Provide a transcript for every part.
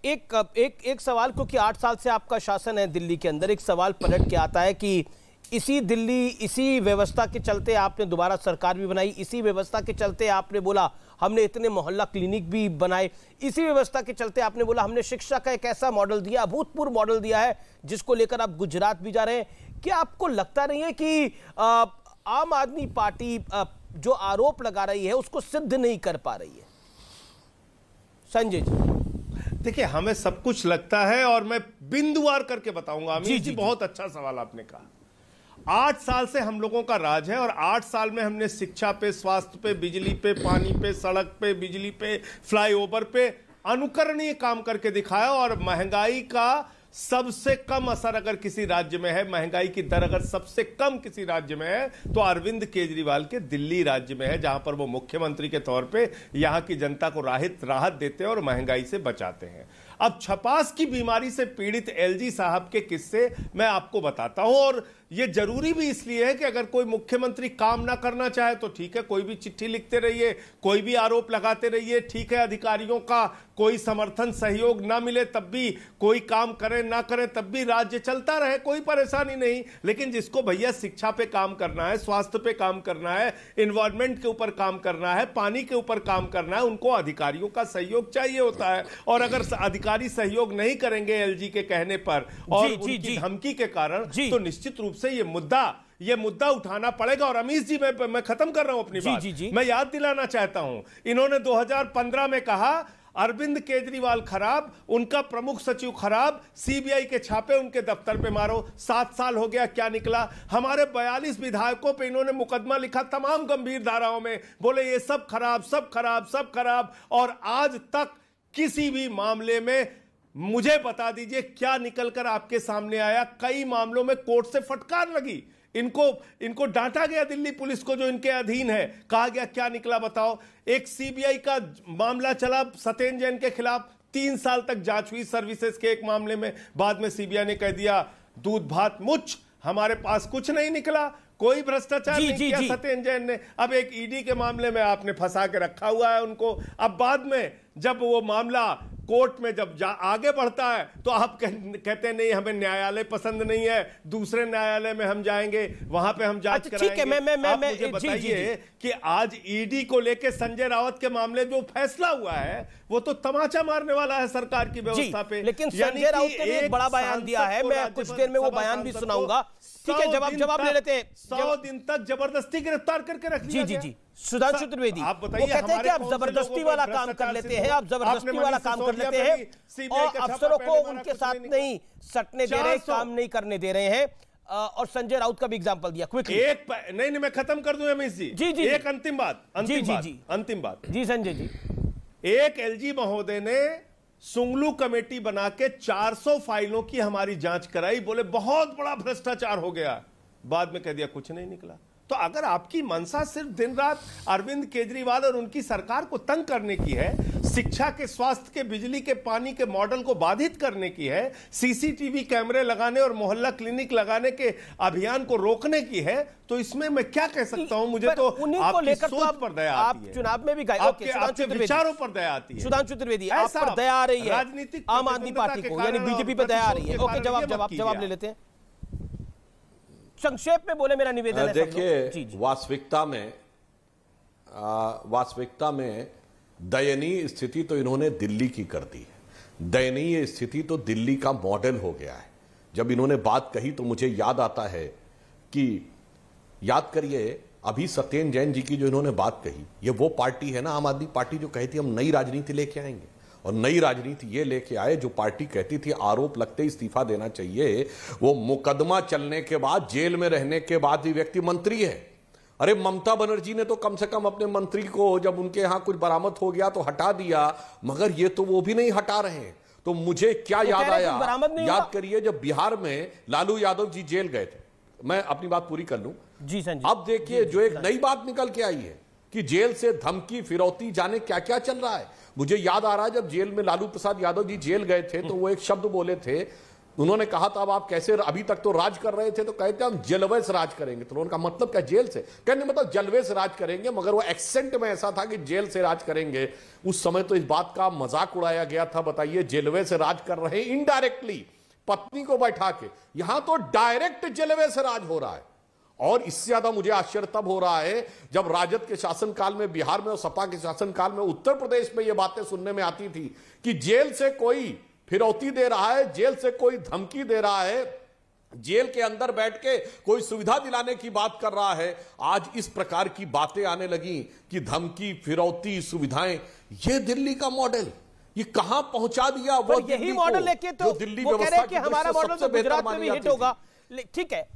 एक सवाल, क्योंकि 8 साल से आपका शासन है दिल्ली के अंदर, एक सवाल पलट के आता है कि इसी व्यवस्था के चलते आपने दोबारा सरकार भी बनाई, इसी व्यवस्था के चलते आपने बोला हमने इतने मोहल्ला क्लिनिक भी बनाए, इसी व्यवस्था के चलते आपने बोला हमने शिक्षा का एक ऐसा मॉडल दिया, अभूतपूर्व मॉडल दिया है जिसको लेकर आप गुजरात भी जा रहे हैं। क्या आपको लगता नहीं है कि आम आदमी पार्टी जो आरोप लगा रही है उसको सिद्ध नहीं कर पा रही है? संजय जी, देखिए, हमें सब कुछ लगता है और मैं बिंदुवार करके बताऊंगा। अमित जी, बहुत अच्छा सवाल आपने कहा। 8 साल से हम लोगों का राज है और 8 साल में हमने शिक्षा पे, स्वास्थ्य पे, बिजली पे, पानी पे, सड़क पे, बिजली पे, फ्लाईओवर पे अनुकरणीय काम करके दिखाया। और महंगाई का सबसे कम असर अगर किसी राज्य में है, महंगाई की दर अगर सबसे कम किसी राज्य में है तो अरविंद केजरीवाल के दिल्ली राज्य में है, जहां पर वो मुख्यमंत्री के तौर पे यहां की जनता को राहत देते हैं और महंगाई से बचाते हैं। अब छपास की बीमारी से पीड़ित एलजी साहब के किस्से मैं आपको बताता हूं, और यह जरूरी भी इसलिए है कि अगर कोई मुख्यमंत्री काम ना करना चाहे तो ठीक है, कोई भी चिट्ठी लिखते रहिए, कोई भी आरोप लगाते रहिए, ठीक है, अधिकारियों का कोई समर्थन सहयोग ना मिले तब भी, कोई काम करें ना करें तब भी राज्य चलता रहे, कोई परेशानी नहीं। लेकिन जिसको भैया शिक्षा पे काम करना है, स्वास्थ्य पे काम करना है, एनवायरमेंट के ऊपर काम करना है, पानी के ऊपर काम करना है, उनको अधिकारियों का सहयोग चाहिए होता है। और अगर अधिकारी सहयोग नहीं करेंगे एलजी के कहने पर और उनकी धमकी के कारण, तो निश्चित रूप से ये मुद्दा उठाना पड़ेगा। और अमीश जी, मैं खत्म कर रहा हूं अपनी बात। मैं याद दिलाना चाहता हूं, इन्होंने 2015 में कहा अरविंद केजरीवाल खराब, उनका प्रमुख सचिव खराब, सीबीआई के छापे उनके दफ्तर पे मारो। 7 साल हो गया, क्या निकला? हमारे 42 विधायकों पे इन्होंने मुकदमा लिखा तमाम गंभीर धाराओं में, बोले ये सब खराब, सब खराब, सब खराब। और आज तक किसी भी मामले में मुझे बता दीजिए क्या निकलकर आपके सामने आया? कई मामलों में कोर्ट से फटकार लगी, इनको डांटा गया दिल्ली पुलिस को जो इनके अधीन है, कहा गया क्या निकला बताओ? एक सीबीआई का मामला चला सत्येंद्र जैन के खिलाफ, 3 साल तक जांच हुई सर्विसेज के एक मामले में, बाद में सीबीआई ने कह दिया दूध भात मुच्छ, हमारे पास कुछ नहीं निकला, कोई भ्रष्टाचार नहीं किया सत्येंद्र जैन ने। अब एक ईडी के मामले में आपने फंसा के रखा हुआ है उनको। अब बाद में जब वो मामला कोर्ट में जब आगे बढ़ता है तो आप कहते नहीं हमें न्यायालय पसंद नहीं है, दूसरे न्यायालय में हम जाएंगे, वहां पे हम जांच कराएंगे। आप मुझे बताइए कि आज ईडी को लेके संजय राउत के मामले जो फैसला हुआ है वो तो तमाचा मारने वाला है सरकार की व्यवस्था पे। लेकिन संजय राउत ने भी एक बड़ा बयान दिया है, मैं कुछ देर में वो बयान भी सुनाऊंगा। ठीक है, जवाब ले लेते हैं। 100 दिन तक जबरदस्ती गिरफ्तार करके रख दिया गया। सुधांशु त्रिवेदी, आप बताइए, कहते हैं कि आप जबरदस्ती वाला काम कर लेते हैं, आप जबरदस्ती वाला काम कर लेते हैं और अफसरों को उनके साथ नहीं सटने दे रहे, काम नहीं करने दे रहे हैं। और संजय राउत का भी एग्जांपल दिया क्विकली। नहीं, मैं खत्म कर दूं अमित जी। जी, एक अंतिम बात जी संजय जी। एक एलजी महोदय ने सुंगलू कमेटी बना के 400 फाइलों की हमारी जांच कराई, बोले बहुत बड़ा भ्रष्टाचार हो गया, बाद में कह दिया कुछ नहीं निकला। तो अगर आपकी मंशा सिर्फ दिन रात अरविंद केजरीवाल और उनकी सरकार को तंग करने की है, शिक्षा के, स्वास्थ्य के, बिजली के, पानी के मॉडल को बाधित करने की है, सीसीटीवी कैमरे लगाने और मोहल्ला क्लिनिक लगाने के अभियान को रोकने की है, तो इसमें मैं क्या कह सकता हूं? मुझे तो आपकी सोच पर दया आती है, चुनाव में भी आपके विचारों पर दया आती है। सुधांशु त्रिवेदी, आप पर दया आ रही है राजनीतिक आम आदमी पार्टी को, यानी बीजेपी पर दया आ रही है। ओके, जवाब ले लेते हैं, संक्षेप में बोले, मेरा निवेदन है। देखिए, वास्तविकता में दयनीय स्थिति तो इन्होंने दिल्ली की कर दी है। दयनीय स्थिति तो दिल्ली का मॉडल हो गया है। जब इन्होंने बात कही तो मुझे याद आता है कि याद करिए, अभी सत्येंद्र जैन जी की जो इन्होंने बात कही, ये वो पार्टी है ना, आम आदमी पार्टी, जो कहती हम नई राजनीति लेके आएंगे। और नई राजनीति ये लेके आए जो पार्टी कहती थी आरोप लगते ही इस्तीफा देना चाहिए, वो मुकदमा चलने के बाद, जेल में रहने के बाद भी व्यक्ति मंत्री है। अरे ममता बनर्जी ने तो कम से कम अपने मंत्री को जब उनके यहां कुछ बरामद हो गया तो हटा दिया, मगर ये तो वो भी नहीं हटा रहे हैं। तो मुझे क्या याद आया, याद करिए जब बिहार में लालू यादव जी जेल गए थे, मैं अपनी बात पूरी कर लूं जी संजय। अब देखिए जो एक नई बात निकल के आई है कि जेल से धमकी, फिरौती, जाने क्या क्या चल रहा है। मुझे याद आ रहा है जब जेल में लालू प्रसाद यादव जी जेल गए थे तो वो एक शब्द बोले थे उन्होंने कहा था अब आप कैसे, अभी तक तो राज कर रहे थे तो कहते हम जलवे से राज करेंगे, तो उनका मतलब क्या जेल से, कहने मतलब जलवे से राज करेंगे, मगर वो एक्सेंट में ऐसा था कि जेल से राज करेंगे। उस समय तो इस बात का मजाक उड़ाया गया था, बताइए जलवे से राज कर रहे हैं इनडायरेक्टली पत्नी को बैठा के, यहां तो डायरेक्ट जलवे से राज हो रहा है। और इससे ज्यादा मुझे आश्चर्य तब हो रहा है जब राजद के शासनकाल में बिहार में और सपा के शासनकाल में उत्तर प्रदेश में यह बातें सुनने में आती थी कि जेल से कोई फिरौती दे रहा है, जेल से कोई धमकी दे रहा है, जेल के अंदर बैठ के कोई सुविधा दिलाने की बात कर रहा है। आज इस प्रकार की बातें आने लगी कि धमकी, फिरौती, सुविधाएं, ये दिल्ली का मॉडल ये कहां पहुंचा दिया। वो यही मॉडल लेके तो दिल्ली वो कह रहे हैं कि हमारा मॉडल तो गुजरात में भी हिट होगा। ठीक है,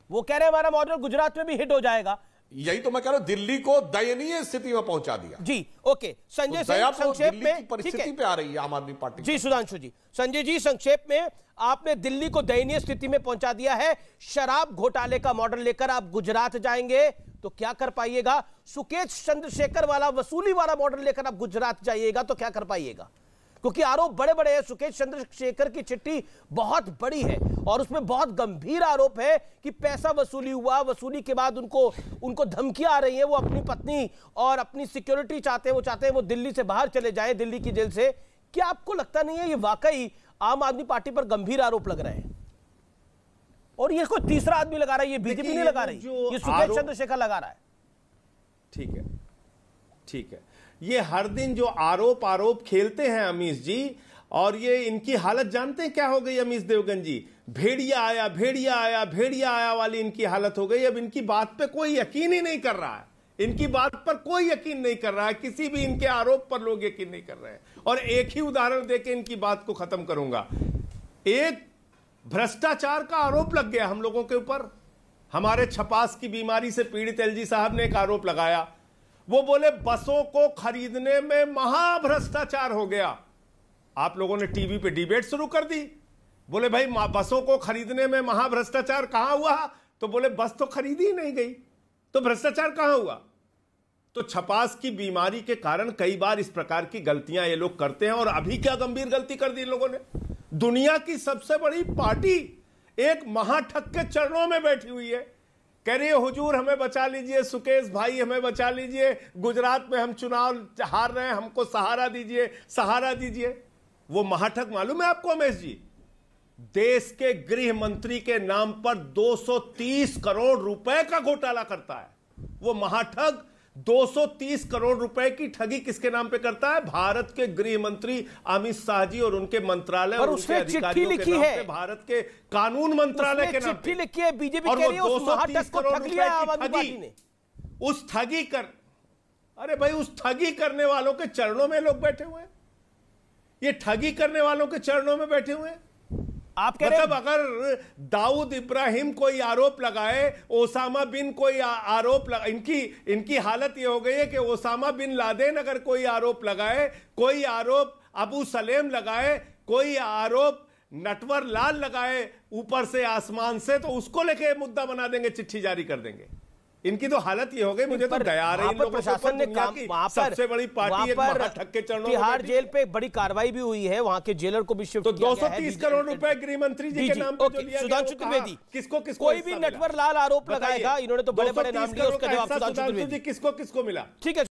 वो कह रहे हैं हमारा मॉडल गुजरात में भी हिट हो जाएगा। यही तो मैं कह रहा हूं, दिल्ली को दयनीय स्थिति में पहुंचा दिया जी। ओके संजय सिंह, संक्षेप में परिस्थिति पे आ रही है आम आदमी पार्टी जी। सुधांशु जी, संजय जी संक्षेप में, आपने दिल्ली को दयनीय स्थिति में पहुंचा दिया है। शराब घोटाले का मॉडल लेकर आप गुजरात जाएंगे तो क्या कर पाइएगा? सुकेश चंद्रशेखर वाला वसूली वाला मॉडल लेकर आप गुजरात जाइएगा तो क्या कर पाइएगा? क्योंकि आरोप बड़े बड़े हैं। सुकेश चंद्रशेखर की चिट्ठी बहुत बड़ी है और उसमें बहुत गंभीर आरोप है कि पैसा वसूली हुआ, वसूली के बाद उनको धमकियां आ रही हैं, वो अपनी पत्नी और अपनी सिक्योरिटी चाहते हैं, वो चाहते हैं वो दिल्ली से बाहर चले जाएं, दिल्ली की जेल से। क्या आपको लगता नहीं है ये वाकई आम आदमी पार्टी पर गंभीर आरोप लग रहे हैं? और ये कोई तीसरा आदमी लगा रहा है, ये बीजेपी नहीं लगा रही, ये सुकेश चंद्रशेखर लगा रहा है। ठीक है, ठीक है। ये हर दिन जो आरोप खेलते हैं अमीश जी, और ये इनकी हालत जानते हैं क्या हो गई अमीश देवगन जी? भेड़िया आया, भेड़िया आया, भेड़िया आया वाली इनकी हालत हो गई। अब इनकी बात पे कोई यकीन ही नहीं कर रहा है, इनकी बात पर कोई यकीन नहीं कर रहा है, किसी भी इनके आरोप पर लोग यकीन नहीं कर रहे हैं। और एक ही उदाहरण देके इनकी बात को खत्म करूंगा। एक भ्रष्टाचार का आरोप लग गया हम लोगों के ऊपर। हमारे छपास की बीमारी से पीड़ित एलजी साहब ने एक आरोप लगाया, वो बोले बसों को खरीदने में महाभ्रष्टाचार हो गया। आप लोगों ने टीवी पे डिबेट शुरू कर दी, बोले भाई बसों को खरीदने में महाभ्रष्टाचार कहां हुआ? तो बोले बस तो खरीदी ही नहीं गई, तो भ्रष्टाचार कहां हुआ? तो छपास की बीमारी के कारण कई बार इस प्रकार की गलतियां ये लोग करते हैं। और अभी क्या गंभीर गलती कर दी इन लोगों ने? दुनिया की सबसे बड़ी पार्टी एक महाठग के चरणों में बैठी हुई है, कह रही है हुजूर हमें बचा लीजिए, सुकेश भाई हमें बचा लीजिए, गुजरात में हम चुनाव हार रहे हैं, हमको सहारा दीजिए, सहारा दीजिए। वो महाठग मालूम है आपको अमेश जी? देश के गृह मंत्री के नाम पर 230 करोड़ रुपए का घोटाला करता है। वो महाठग 230 करोड़ रुपए की ठगी किसके नाम पे करता है? भारत के गृह मंत्री अमित शाह जी और उनके मंत्रालय और उनके अधिकारियों के नाम पे, भारत के कानून मंत्रालय के नाम पे चिट्ठी लिखी है। बीजेपी कह रही है उस महाठग को ठग लिया आम आदमी पार्टी ने। उस ठगी अरे भाई उस ठगी करने वालों के चरणों में लोग बैठे हुए हैं, ये ठगी करने वालों के चरणों में बैठे हुए हैं। आप कह रहे हैं अगर दाऊद इब्राहिम कोई आरोप लगाए, ओसामा बिन कोई आरोप इनकी हालत ये हो गई है कि ओसामा बिन लादेन अगर कोई आरोप लगाए, कोई आरोप अबू सलेम लगाए, कोई आरोप नटवर लाल लगाए ऊपर से आसमान से, तो उसको लेके मुद्दा बना देंगे, चिट्ठी जारी कर देंगे। इनकी तो हालत ये हो गई, मुझे तो दया आ रही है इन लोगों के ऊपर। दुनिया की सबसे बड़ी पार्टी एक महाठग के चरणों में। तिहाड़ जेल पे बड़ी कार्रवाई भी हुई है, वहां के जेलर को भी शिफ्ट किया गया है। 230 करोड़ रुपए गृह मंत्री जी के नाम पे जो लिया गया। सुधांशु त्रिवेदी, किसको कोई भी नटवर लाल आरोप लगाएगा, इन्होंने तो बड़े बड़े नाम लिए, उसका जवाब सुधांशु त्रिवेदी, किसको किसको मिला? ठीक है।